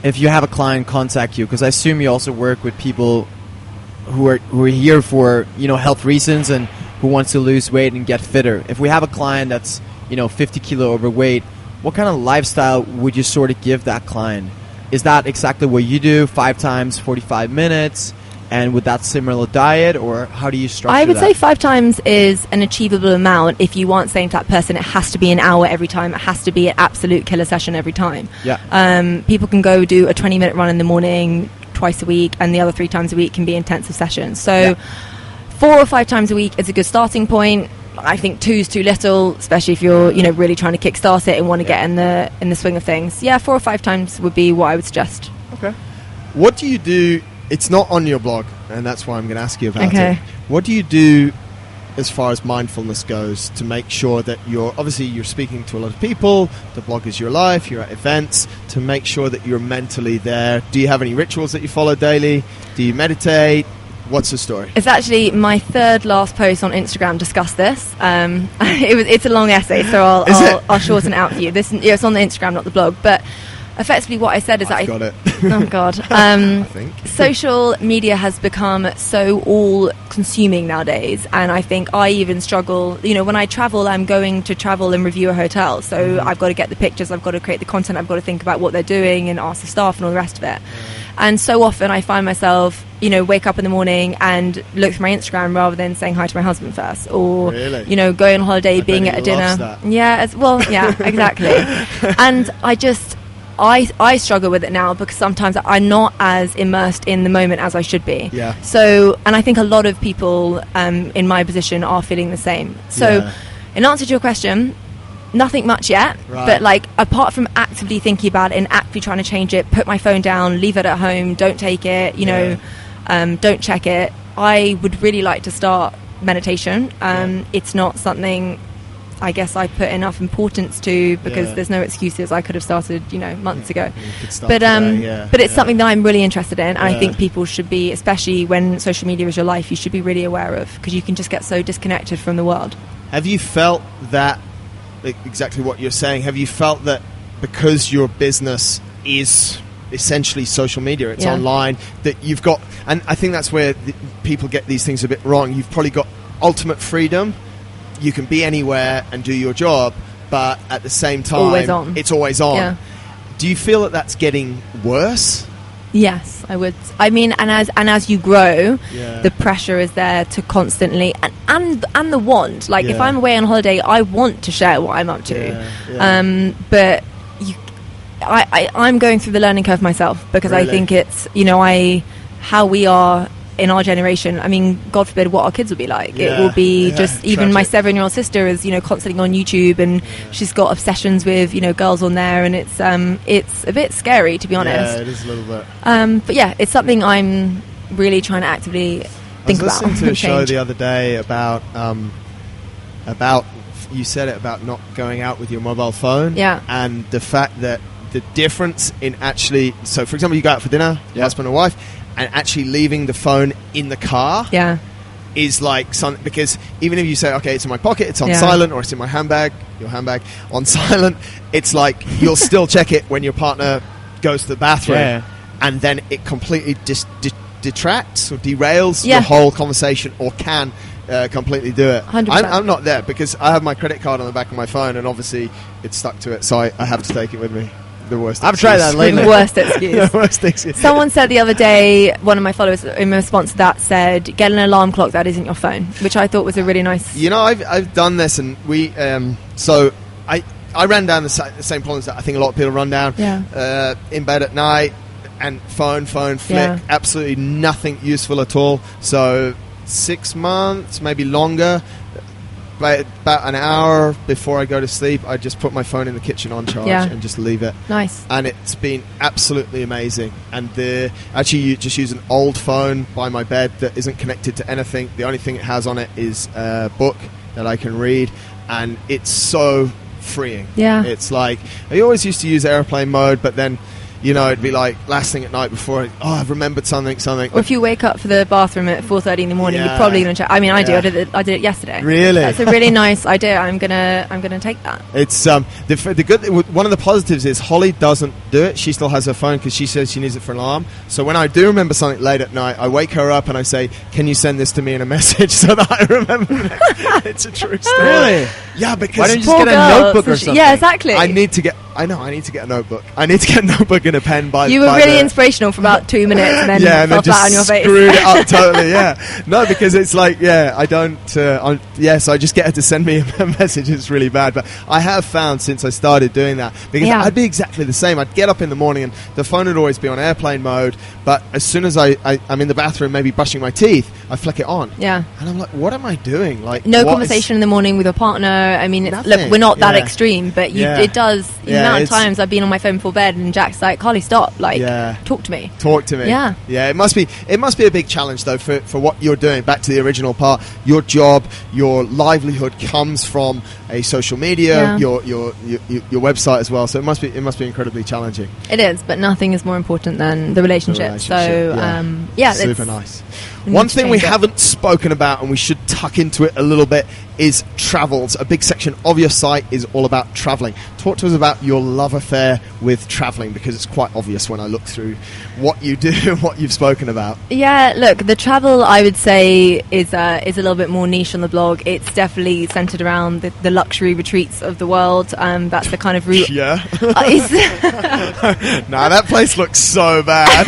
if you have a client contact you? Because I assume you also work with people who are here for health reasons and who wants to lose weight and get fitter. If we have a client that's 50 kilo overweight, what kind of lifestyle would you sort of give that client? Is that exactly what you do? 5 times 45 minutes? And with that similar diet, or how do you structure that? I would say 5 times is an achievable amount. If you want saying to that person, it has to be an hour every time. It has to be an absolute killer session every time. Yeah. People can go do a 20-minute run in the morning twice a week, and the other 3 times a week can be intensive sessions. So 4 or 5 times a week is a good starting point. I think 2 is too little, especially if you're really trying to kickstart it and want to get in the swing of things. 4 or 5 times would be what I would suggest. Okay. What do you do? It's not on your blog, and that's why I'm going to ask you about it. What do you do as far as mindfulness goes to make sure that you're speaking to a lot of people, the blog is your life, you're at events, to make sure that you're mentally there? Do you have any rituals that you follow daily? Do you meditate? What's the story? It's actually my 3rd last post on Instagram discussed this. It's a long essay, so I'll shorten it out for you. It's on the Instagram, not the blog, but effectively what I said is I've got it. Oh God. I think. Social media has become so all-consuming nowadays, and I think I even struggle. When I travel, I'm going to travel and review a hotel, so I've got to get the pictures, I've got to create the content, I've got to think about what they're doing and ask the staff and all the rest of it. And so often I find myself, wake up in the morning and look through my Instagram rather than saying hi to my husband first, or going on holiday, being at a dinner. Exactly. And I struggle with it now because sometimes I'm not as immersed in the moment as I should be. Yeah. So, and I think a lot of people in my position are feeling the same. So, in answer to your question, nothing much yet. Right. But apart from actively thinking about it and actively trying to change it, put my phone down, leave it at home, don't take it, don't check it. I would really like to start meditation. It's not something I guess I put enough importance to, because there's no excuses. I could have started, months ago. But it's something that I'm really interested in, and I think people should be, especially when social media is your life, you should be really aware of, because you can just get so disconnected from the world. Have you felt that, exactly what you're saying, have you felt that because your business is essentially social media, it's online, that you've got, and I think that's where people get these things a bit wrong, you've probably got ultimate freedom. You can be anywhere and do your job, but at the same time, always on. It's always on. Yeah. Do you feel that that's getting worse? Yes, I would. I mean, and as you grow, the pressure is there to constantly and the want. Like if I'm away on holiday, I want to share what I'm up to. But I'm going through the learning curve myself, because Really? I think it's how we are in our generation. I mean, God forbid what our kids will be like. It will be just even my 7-year-old sister is constantly on YouTube, and she's got obsessions with girls on there, and it's a bit scary, to be honest. Yeah, it is a little bit. But yeah, it's something I'm really trying to actively think about. I was listening to a show change. the other day about you said it about not going out with your mobile phone, and the fact that the difference in actually, so for example, you go out for dinner, your husband or wife, and actually leaving the phone in the car is like something, because even if you say, okay, it's in my pocket, it's on silent, or it's in my handbag, your handbag on silent, it's like you'll still check it when your partner goes to the bathroom, and then it completely detracts or derails the whole conversation, or can completely do it. 100%. I'm not there, because I have my credit card on the back of my phone, and obviously it's stuck to it, so I have to take it with me. The worst. I've tried that lately. The worst excuse. The worst excuse. Someone said the other day, one of my followers in response to that said, get an alarm clock that isn't your phone, which I thought was a really nice... I've done this, and we so I ran down the same problems that I think a lot of people run down. In bed at night, and phone flick, absolutely nothing useful at all. So 6 months, maybe longer, about an hour before I go to sleep, I just put my phone in the kitchen on charge and just leave it. Nice. And it's been absolutely amazing. And actually, you just use an old phone by my bed that isn't connected to anything. The only thing it has on it is a book that I can read, and it's so freeing. Yeah. It's like, I always used to use airplane mode, but then it'd be like last thing at night before I've remembered something. Or if you wake up for the bathroom at 4:30 in the morning, you're probably going to check. I mean, I do. I did it yesterday. Really? That's a really nice idea. I'm gonna take that. It's the good. One of the positives is Holly doesn't do it. She still has her phone because she says she needs it for an alarm. So when I do remember something late at night, I wake her up and I say, "Can you send this to me in a message so that I remember it?" It's a true story. Really? Yeah, because why don't you just get a notebook or something? Yeah, exactly. I need to get a notebook. I need to get a notebook and a pen You were really inspirational for about 2 minutes, and then fell flat on your face. Screwed it up totally. No, because it's like I don't. So I just get her to send me a message. It's really bad, but I have found since I started doing that, because I'd be exactly the same. I'd get up in the morning and the phone would always be on airplane mode, but as soon as I'm in the bathroom, maybe brushing my teeth, I flick it on. Yeah. And I'm like, what am I doing? Like, no conversation in the morning with your partner. I mean, look, we're not that extreme, but it does. The amount of times I've been on my phone before bed, and Jack's like, "Carly, stop! Like, talk to me." Yeah. It must be a big challenge though for what you're doing. Back to the original part, your job, your livelihood comes from a social media, your website as well. So it must be incredibly challenging. It is, but nothing is more important than the relationship. So super nice. One thing we haven't spoken about, and we should tuck into it a little bit, is travels. A big section of your site is all about traveling. Talk to us about your love affair with traveling, because it's quite obvious when I look through what you do and what you've spoken about. Yeah, look, the travel, I would say, is a little bit more niche on the blog. It's definitely centered around the luxury retreats of the world. That's the kind of route. Yeah. Nah, that place looks so bad.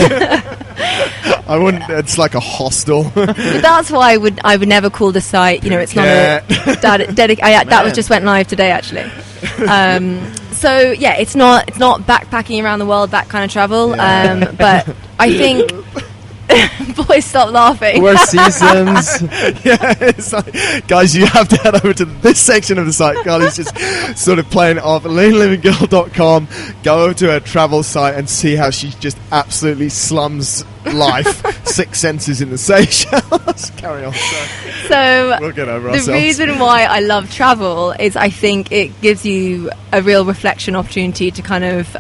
I wouldn't. It's like a hostel. But that's why I would never call the site. It's not that was just went live today, actually. So yeah, it's not backpacking around the world, that kind of travel. But I think. Boys, stop laughing. We're seasons. It's like, guys, you have to head over to this section of the site. Carly's just sort of playing it off. LeanLivingGirl.com. Go over to her travel site and see how she just absolutely slums life. 6 senses in the Seychelles. Carry on. So we'll get over ourselves. The reason why I love travel is I think it gives you a real reflection opportunity to kind of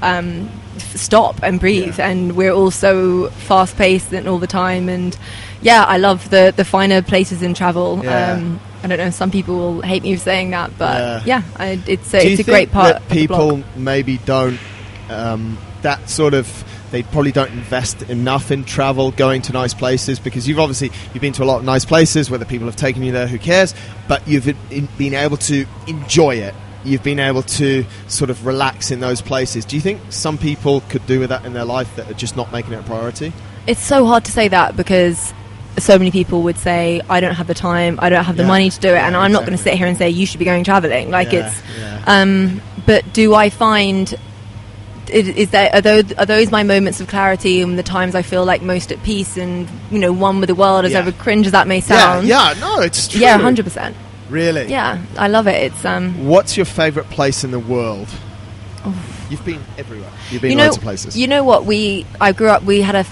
stop and breathe, and we're all so fast paced and all the time, and I love the finer places in travel. I don't know, some people will hate me for saying that, but it's a great part. That people maybe don't that sort of, they probably don't invest enough in travel, going to nice places, because you've been to a lot of nice places, whether people have taken you there, who cares, but you've been able to enjoy it. you've been able to sort of relax in those places. Do you think some people could do with that in their life that are just not making it a priority? It's so hard to say that because so many people would say, I don't have the time, I don't have the money to do it, and I'm not going to sit here and say you should be going traveling. But do I find are those my moments of clarity and the times I feel like most at peace and one with the world, as ever cringe as that may sound? No, it's true. 100%. Really? Yeah, I love it. It's What's your favourite place in the world? You've been everywhere. You've been loads of places. You know what? I grew up. We had a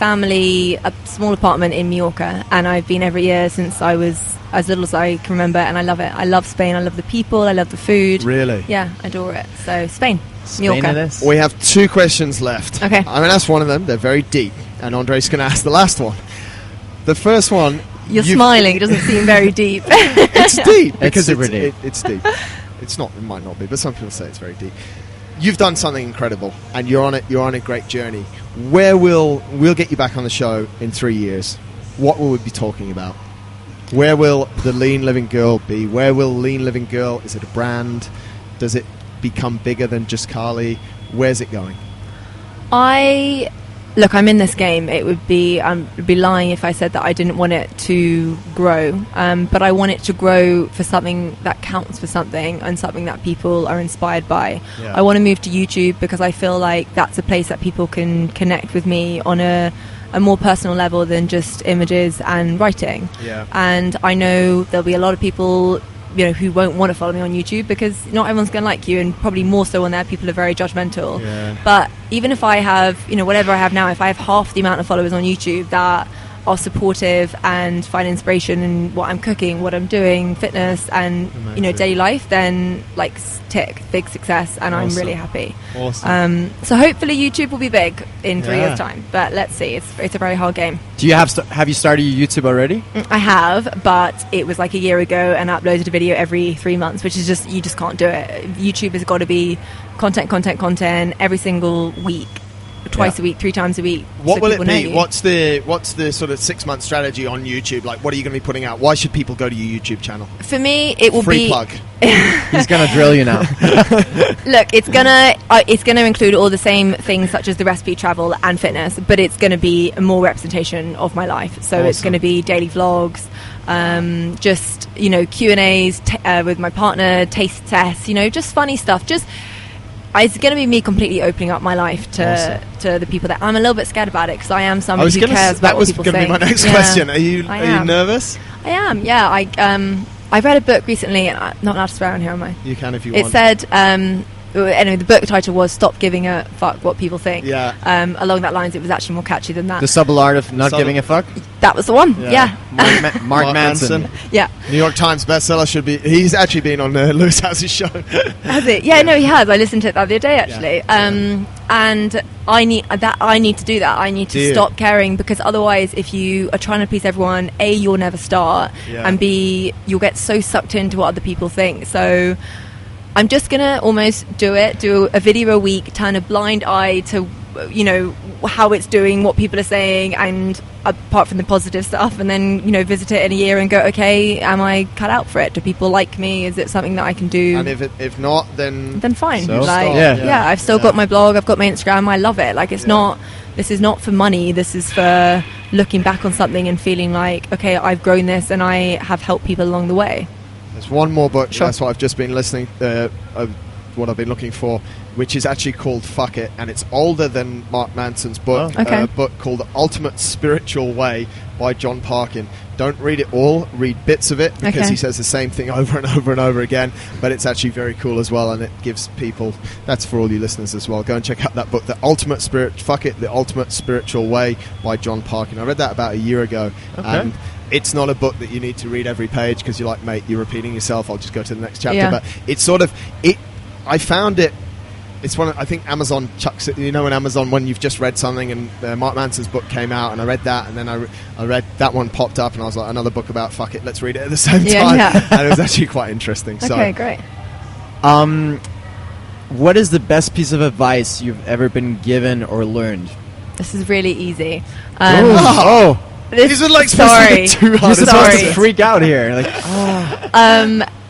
small apartment in Mallorca, and I've been every year since I was as little as I can remember, and I love it. I love Spain. I love the people. I love the food. Really? Yeah, I adore it. So Spain, Mallorca. We have 2 questions left. Okay. I'm going to ask one of them. They're very deep, and Andre's going to ask the last one. The first one. You're smiling. It doesn't seem very deep. It's deep because it's super deep. It's deep. It's not. It might not be, but some people say it's very deep. You've done something incredible, and you're on it. You're on a great journey. We'll get you back on the show in 3 years. What will we be talking about? Where will the Lean Living Girl be? Where will Lean Living Girl? Is it a brand? Does it become bigger than just Carly? Where's it going? Look, I'm in this game. It would be lying if I said that I didn't want it to grow. But I want it to grow for something that counts for something and something that people are inspired by. Yeah. I want to move to YouTube because I feel like that's a place that people can connect with me on a more personal level than just images and writing. Yeah. And I know there'll be a lot of people who won't want to follow me on YouTube because not everyone's going to like you, and probably more so on there people are very judgmental. Yeah. But even if I have whatever I have now, if I have half the amount of followers on YouTube that are supportive and find inspiration in what I'm cooking, what I'm doing, fitness and daily life, then tick, big success, and awesome. I'm really happy. Awesome. So hopefully YouTube will be big in 3 years time, but let's see. It's a very hard game. Do you have you started your YouTube already? I have, but it was like a year ago, and I uploaded a video every 3 months, which is you just can't do it. YouTube has got to be content every single week. Twice a week, 3 times a week. What will it be? What's the sort of 6-month strategy on YouTube? Like, what are you going to be putting out? Why should people go to your YouTube channel? For me, it will Free be plug. He's going to drill you now. Look, it's gonna include all the same things such as the recipe, travel, and fitness, but it's going to be more representation of my life. So It's going to be daily vlogs, just Q&As with my partner, taste tests, just funny stuff. It's going to be me completely opening up my life to the people that I'm a little bit scared about it because I am somebody who cares about what people think. That was going to be my next question. Are you nervous? I am. Yeah. I read a book recently, and I'm not allowed to swear on here, am I? You can if you want. It said. Anyway, the book title was "Stop Giving a Fuck What People Think." Yeah. Along that lines, it was actually more catchy than that. The subtle art of not giving a fuck. That was the one. Yeah. Mark Manson. Yeah. New York Times bestseller should be. He's actually been on Lewis House's show. Has it? Yeah. No, he has. I listened to it the other day actually. Yeah. And I need to do that. I need to stop caring, because otherwise, if you are trying to please everyone, A, you'll never start, and B, you'll get so sucked into what other people think. So I'm just going to almost do a video a week, turn a blind eye to, how it's doing, what people are saying, and apart from the positive stuff, and then, visit it in a year and go, okay, am I cut out for it? Do people like me? Is it something that I can do? And if not, then fine. So I've still got my blog, I've got my Instagram, I love it. This is not for money, this is for looking back on something and feeling like, okay, I've grown this and I have helped people along the way. There's one more book, that's what I've just been listening, what I've been looking for, which is actually called Fuck It, and it's older than Mark Manson's book, a book called The Ultimate Spiritual Way by John Parkin. Don't read it all, read bits of it, because he says the same thing over and over and over again, but it's actually very cool as well, and it gives people, that's for all you listeners as well, go and check out that book, The Ultimate Spiritual Way by John Parkin. I read that about a year ago, and it's not a book that you need to read every page because you're like, mate, you're repeating yourself, I'll just go to the next chapter. But it's sort of, I found it, it's one of, I think Amazon chucks it, when Amazon, when you've just read something and Mark Manson's book came out and I read that, and then I read that one popped up and I was like, another book about fuck it, let's read it at the same time. And it was actually quite interesting. Okay, great. What is the best piece of advice you've ever been given or learned? This is really easy. These are like sorry. too hard. You're supposed to freak out here.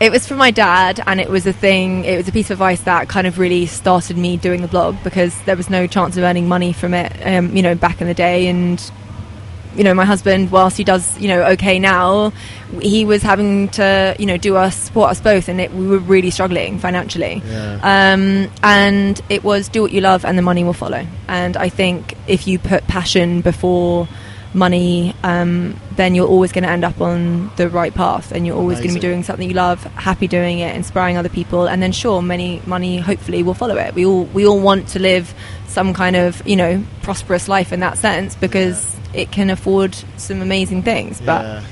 It was from my dad, and it was a piece of advice that kind of really started me doing the blog, because there was no chance of earning money from it, back in the day. And my husband, whilst he does okay now, he was having to support us both, and we were really struggling financially. And it was do what you love and the money will follow. And I think if you put passion before money, then you're always going to end up on the right path, and you're always going to be doing something you love, happy doing it, inspiring other people, and then money hopefully will follow it. We all want to live some kind of prosperous life in that sense, because it can afford some amazing things. But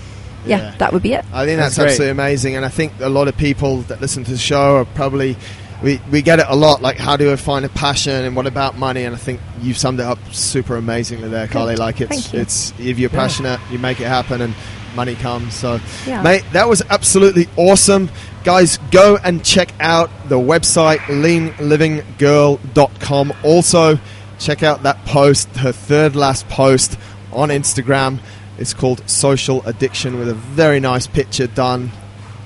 yeah, that would be it. I think that's absolutely amazing, and I think a lot of people that listen to the show are probably, we get it a lot, like, how do I find a passion and what about money? And I think you've summed it up super amazingly there, Carly. Like, it's if you're passionate, you make it happen, and money comes. So mate, that was absolutely awesome. Guys, go and check out the website leanlivinggirl.com. Also check out that post, her third last post on Instagram. It's called Social Addiction, with a very nice picture done.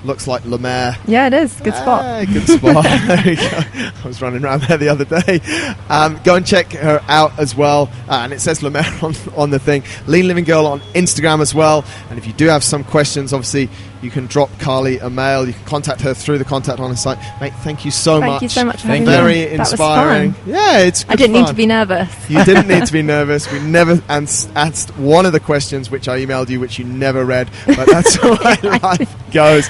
Looks like Lemaire. Yeah, it is. Good spot. Good spot. There you go. I was running around there the other day. Go and check her out as well. And it says Lemaire on the thing. Lean Living Girl on Instagram as well. And if you do have some questions, obviously, you can drop Carly a mail. You can contact her through the contact on her site. Mate, thank you so much. Thank you so much for having me. Very inspiring. That was fun. Yeah, it's good I didn't fun. need to be nervous. You didn't need to be nervous. We never asked one of the questions which I emailed you, which you never read. But that's the way life goes.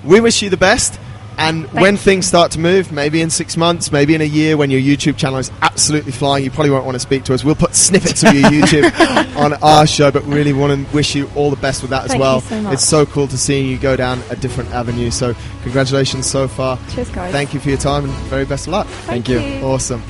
We wish you the best. And when things start to move, maybe in 6 months, maybe in a year, when your YouTube channel is absolutely flying, you probably won't want to speak to us. We'll put snippets of your YouTube on our show, but really want to wish you all the best with that as well. Thank you so much. It's so cool to see you go down a different avenue. So congratulations so far. Cheers, guys. Thank you for your time, and very best of luck. Thank you. Awesome.